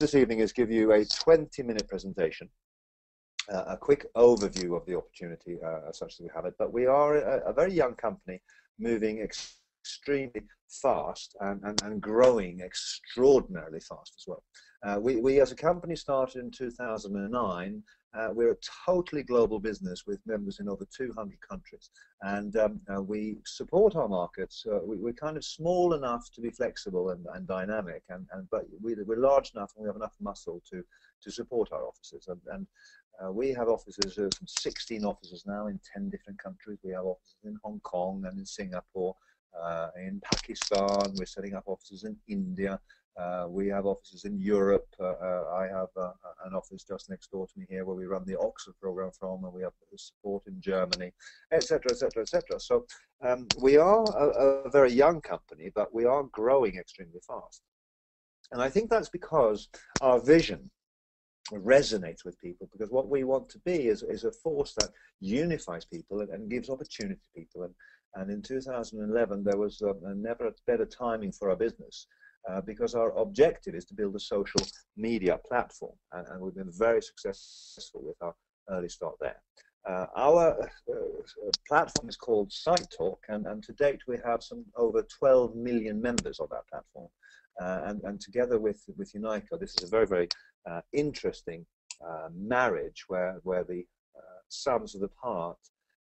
this evening is give you a 20-minute presentation, a quick overview of the opportunity such that we have it. But we are a very young company moving extremely fast and growing extraordinarily fast as well. We as a company started in 2009. We're a totally global business with members in over 200 countries, and we support our markets. We're kind of small enough to be flexible and dynamic, but we're large enough and we have enough muscle to support our offices. And we have offices, some 16 offices now in 10 different countries. We have offices in Hong Kong and in Singapore, in Pakistan. We're setting up offices in India. We have offices in Europe. I have an office just next door to me here where we run the Oxford program from, and we have support in Germany, etc., etc., etc. So we are a very young company, but we are growing extremely fast. And I think that's because our vision resonates with people, because what we want to be is a force that unifies people and gives opportunity to people. And in 2011, there was never a better timing for our business. Because our objective is to build a social media platform, and we've been very successful with our early start there. Our platform is called SiteTalk, and to date we have some over 12 million members of that platform. And together with Unaico, this is a very, very interesting marriage where the sums of the part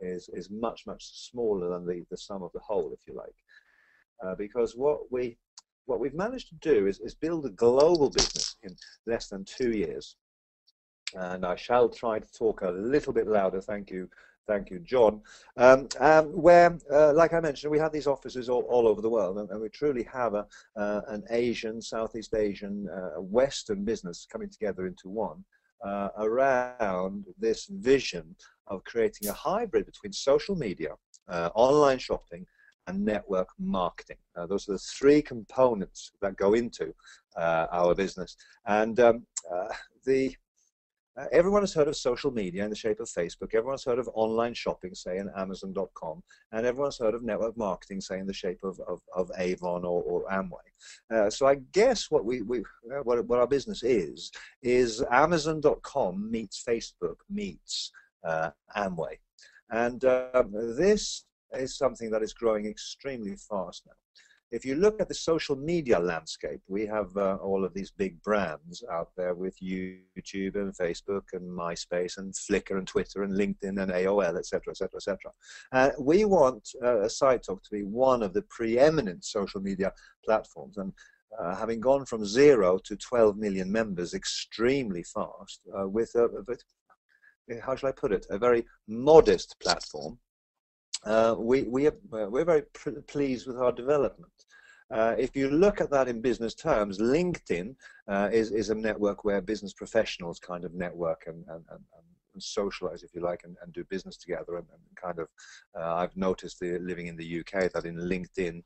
is much, much smaller than the sum of the whole, if you like. Because what we've managed to do is build a global business in less than 2 years. And I shall try to talk a little bit louder. Thank you, John. Where, like I mentioned, we have these offices all over the world, and we truly have an Asian, Southeast Asian, Western business coming together into one around this vision of creating a hybrid between social media, online shopping, and network marketing. Those are the three components that go into our business. And everyone has heard of social media in the shape of Facebook. Everyone's heard of online shopping, say, in Amazon.com. And everyone's heard of network marketing, say, in the shape of Avon or Amway. So I guess what our business is Amazon.com meets Facebook meets Amway. And this is something that is growing extremely fast now. If you look at the social media landscape, we have all of these big brands out there with YouTube and Facebook and MySpace and Flickr and Twitter and LinkedIn and AOL, etc., etc., etc. We want SiteTalk to be one of the preeminent social media platforms, and having gone from 0 to 12 million members extremely fast with how shall I put it, a very modest platform. We're very pleased with our development. If you look at that in business terms, LinkedIn is a network where business professionals kind of network and socialize, if you like, and do business together. And kind of, I've noticed living in the UK that in LinkedIn,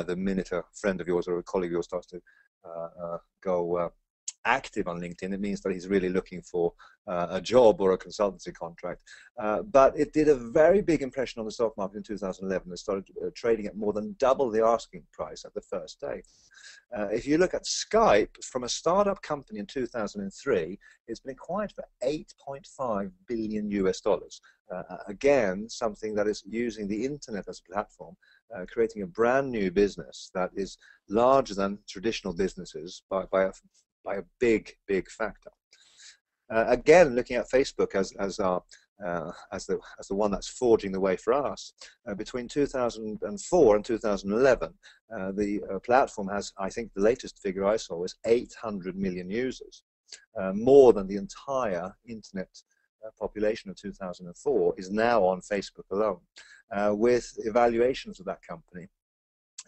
the minute a friend of yours or a colleague of yours starts to go active on LinkedIn, it means that he's really looking for a job or a consultancy contract. But it did a very big impression on the stock market in 2011. It started trading at more than double the asking price at the first day. If you look at Skype, from a startup company in 2003, it's been acquired for $8.5 billion US. Again, something that is using the internet as a platform, creating a brand new business that is larger than traditional businesses by a big factor. Again, looking at Facebook as the one that's forging the way for us, between 2004 and 2011, the platform has, I think the latest figure I saw was 800 million users, more than the entire internet population of 2004 is now on Facebook alone, with evaluations of that company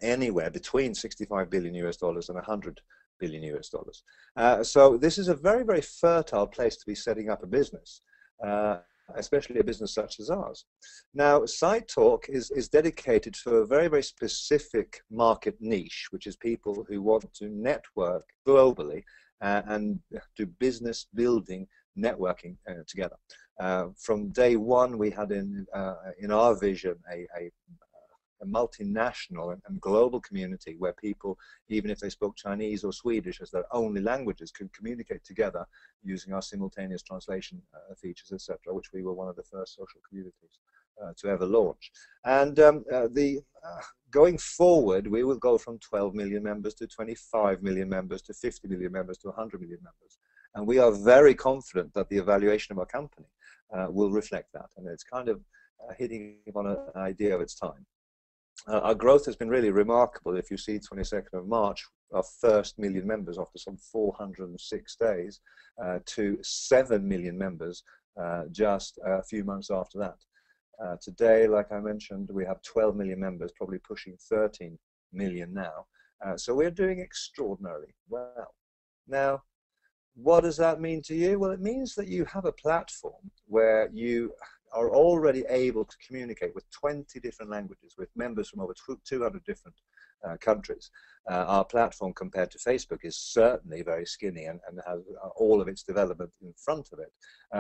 anywhere between $65 billion US and 100 billion US dollars. So this is a very, very fertile place to be setting up a business, especially a business such as ours. Now, SiteTalk is dedicated to a very, very specific market niche, which is people who want to network globally and do business building, networking together. From day one, we had in our vision a a multinational and global community where people, even if they spoke Chinese or Swedish as their only languages, could communicate together using our simultaneous translation features, etc., which we were one of the first social communities to ever launch. And going forward, we will go from 12 million members to 25 million members to 50 million members to 100 million members. And we are very confident that the evaluation of our company will reflect that. And it's kind of hitting on an idea of its time. Our growth has been really remarkable. If you see 22nd of March, our first million members after some 406 days to 7 million members just a few months after that. Today, like I mentioned, we have 12 million members, probably pushing 13 million now. So we're doing extraordinarily well. Now, what does that mean to you? Well, it means that you have a platform where you are already able to communicate with 20 different languages, with members from over 200 different countries. Our platform, compared to Facebook, is certainly very skinny and has all of its development in front of it.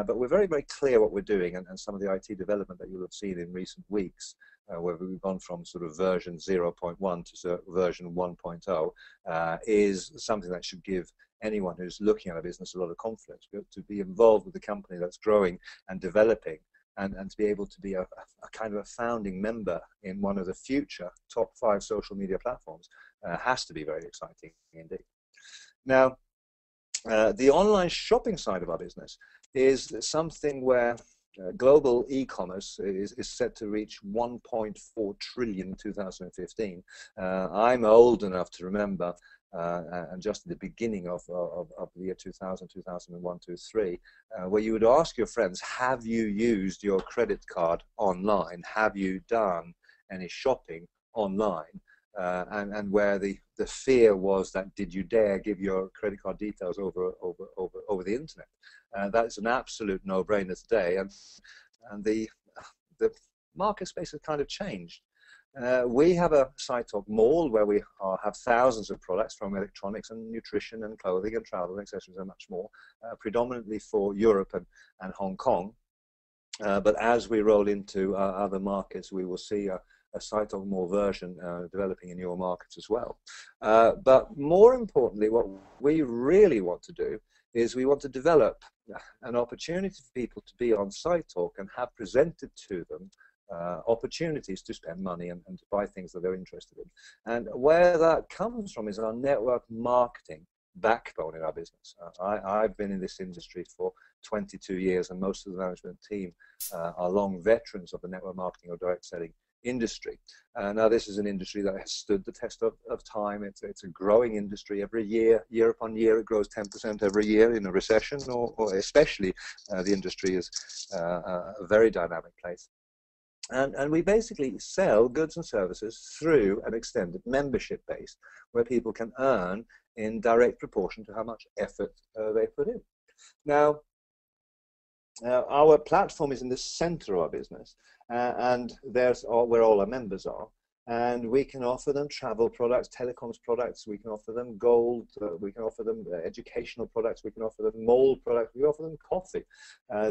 But we're very, very clear what we're doing, and some of the IT development that you'll have seen in recent weeks, where we've gone from sort of version 0.1 to version 1.0, is something that should give anyone who's looking at a business a lot of confidence to be involved with a company that's growing and developing, and to be able to be a kind of a founding member in one of the future top 5 social media platforms has to be very exciting indeed. Now, the online shopping side of our business is something where global e-commerce is set to reach 1.4 trillion in 2015. I'm old enough to remember, and just at the beginning of the year 2000, 2001, 2003, where you would ask your friends, have you used your credit card online? Have you done any shopping online? And where the fear was that, did you dare give your credit card details over the internet? That's an absolute no-brainer today, and the market space has kind of changed. We have a SciTalk Mall where we have thousands of products, from electronics and nutrition and clothing and travel and accessories and much more, predominantly for Europe and Hong Kong. But as we roll into other markets, we will see a SciTalk Mall version developing in your markets as well. But more importantly, what we really want to do is we want to develop an opportunity for people to be on SciTalk and have presented to them opportunities to spend money and to buy things that they're interested in. And where that comes from is our network marketing backbone in our business. I've been in this industry for 22 years, and most of the management team are long veterans of the network marketing or direct selling industry. Now, this is an industry that has stood the test of time. It's a growing industry. Every year, year upon year, it grows 10% every year in a recession, or especially the industry is a very dynamic place. And we basically sell goods and services through an extended membership base where people can earn in direct proportion to how much effort they put in. Now, our platform is in the center of our business, and there's where all our members are. And we can offer them travel products, telecoms products, we can offer them gold, we can offer them educational products, we can offer them mold products, we offer them coffee.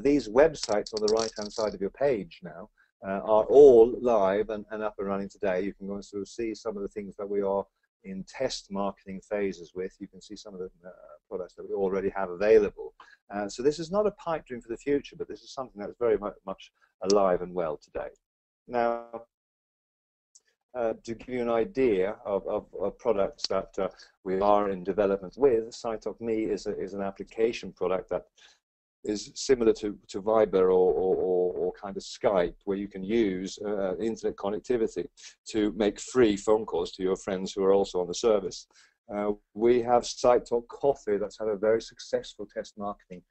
These websites on the right-hand side of your page now are all live and up and running today. You can go and sort of see some of the things that we are in test marketing phases with. You can see some of the products that we already have available. So this is not a pipe dream for the future, but this is something that's very much alive and well today. Now, to give you an idea of products that we are in development with, SciTalk Me is an application product that is similar to Viber or kind of Skype, where you can use internet connectivity to make free phone calls to your friends who are also on the service. We have SciTalk Coffee that's had a very successful test marketing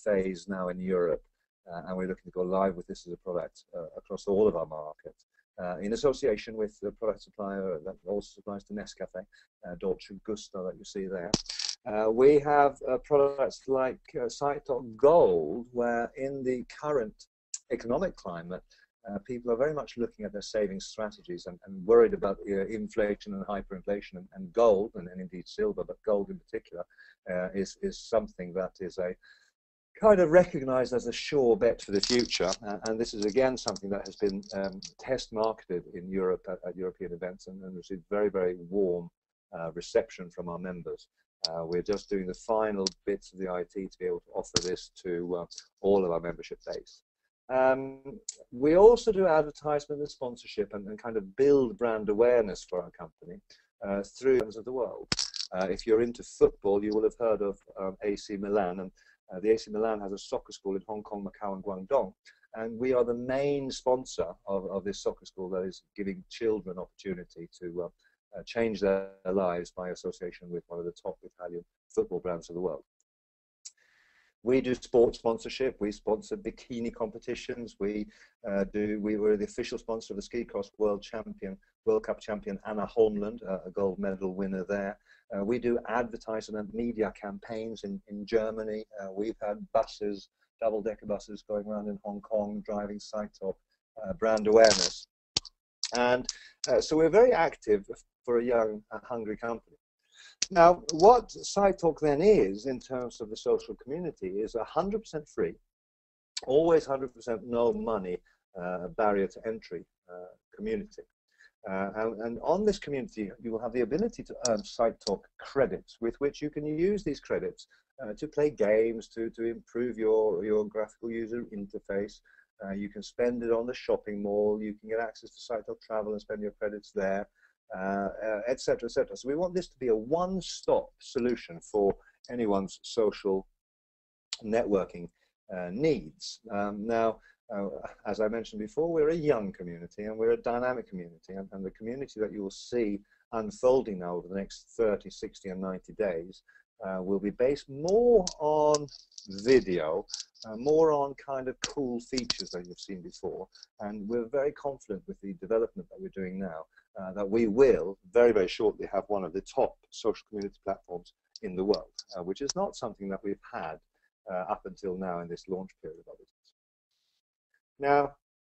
phase now in Europe, and we're looking to go live with this as a product across all of our markets. In association with the product supplier that also supplies to Nescafe, Dolce Gusto, that you see there. We have products like SciTalk Gold, where in the current economic climate, people are very much looking at their savings strategies and worried about inflation and hyperinflation, and gold, and indeed silver, but gold in particular, is something that is a kind of recognized as a sure bet for the future. And this is again something that has been test marketed in Europe at European events and received very, very warm reception from our members. We're just doing the final bits of the IT to be able to offer this to all of our membership base. We also do advertisement and sponsorship and kind of build brand awareness for our company through of the world. If you're into football, you will have heard of AC Milan, and the AC Milan has a soccer school in Hong Kong, Macau, and Guangdong, and we are the main sponsor of this soccer school that is giving children opportunity to change their lives by association with one of the top Italian football brands of the world. We do sports sponsorship. We sponsor bikini competitions. We were the official sponsor of the ski cross World Cup champion Anna Holmlund, a gold medal winner there. We do advertisement and media campaigns in Germany. We've had buses, double-decker buses going around in Hong Kong, driving site talk, brand awareness. And so we're very active for a young, hungry company. Now, what Site Talk then is, in terms of the social community, is 100% free, always 100% no money, barrier to entry community. And on this community, you will have the ability to earn Site Talk credits, with which you can use these credits to play games, to improve your graphical user interface. You can spend it on the shopping mall. You can get access to Site Talk Travel and spend your credits there. Etc., etc. So we want this to be a one-stop solution for anyone's social networking needs. Now, as I mentioned before, we're a young community and we're a dynamic community, and the community that you will see unfolding now over the next 30, 60, and 90 days will be based more on video, more on kind of cool features that you've seen before, and we're very confident with the development that we're doing now that we will very, very shortly have one of the top social community platforms in the world, which is not something that we've had up until now in this launch period of our business. Now,